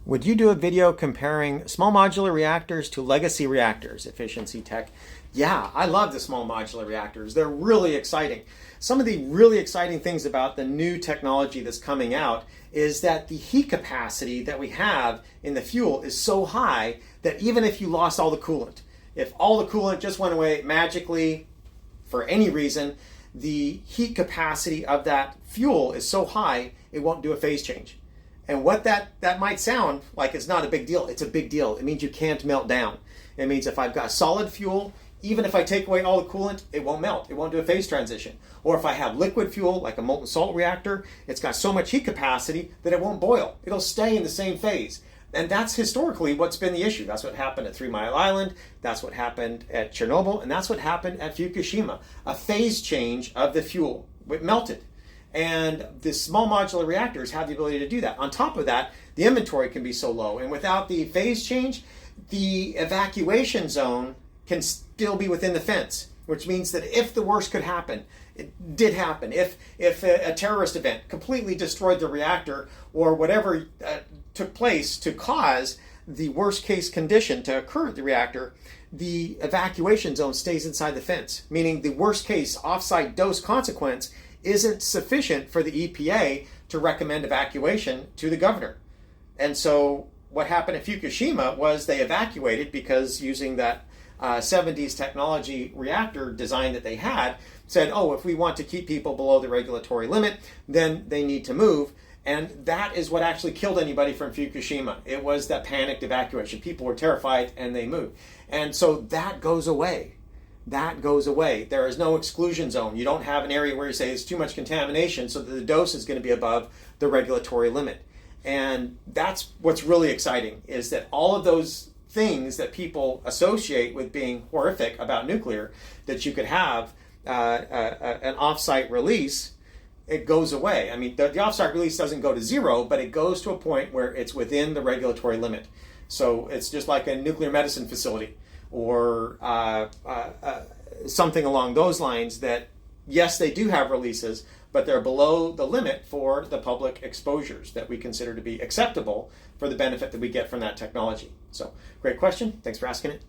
Would you do a video comparing small modular reactors to legacy reactors, efficiency tech? Yeah, I love the small modular reactors. They're really exciting. Some of the really exciting things about the new technology that's coming out is that the heat capacity that we have in the fuel is so high that even if you lost all the coolant, if all the coolant just went away magically for any reason, the heat capacity of that fuel is so high it won't do a phase change. And what that might sound like it's not a big deal, it's a big deal. It means you can't melt down. It means if I've got solid fuel, even if I take away all the coolant, it won't melt. It won't do a phase transition. Or if I have liquid fuel, like a molten salt reactor, it's got so much heat capacity that it won't boil. It'll stay in the same phase. And that's historically what's been the issue. That's what happened at 3 Mile Island. That's what happened at Chernobyl. And that's what happened at Fukushima. A phase change of the fuel. It melted. And the small modular reactors have the ability to do that. On top of that, the inventory can be so low. And without the phase change, the evacuation zone can still be within the fence, which means that if the worst could happen, it did happen. If a terrorist event completely destroyed the reactor or whatever took place to cause the worst case condition to occur at the reactor, the evacuation zone stays inside the fence, meaning the worst case offsite dose consequence isn't sufficient for the EPA to recommend evacuation to the governor. And so what happened at Fukushima was they evacuated because using that 70s technology reactor design that they had, said, oh, if we want to keep people below the regulatory limit, then they need to move. And that is what actually killed anybody from Fukushima. It was that panicked evacuation. People were terrified and they moved. And so that goes away. That goes away. There is no exclusion zone. You don't have an area where you say it's too much contamination so that the dose is going to be above the regulatory limit. And that's what's really exciting, is that all of those things that people associate with being horrific about nuclear, that you could have an off-site release, it goes away. I mean, the off-site release doesn't go to zero, but it goes to a point where it's within the regulatory limit. So it's just like a nuclear medicine facility or something along those lines that, yes, they do have releases, but they're below the limit for the public exposures that we consider to be acceptable for the benefit that we get from that technology. So, great question. Thanks for asking it.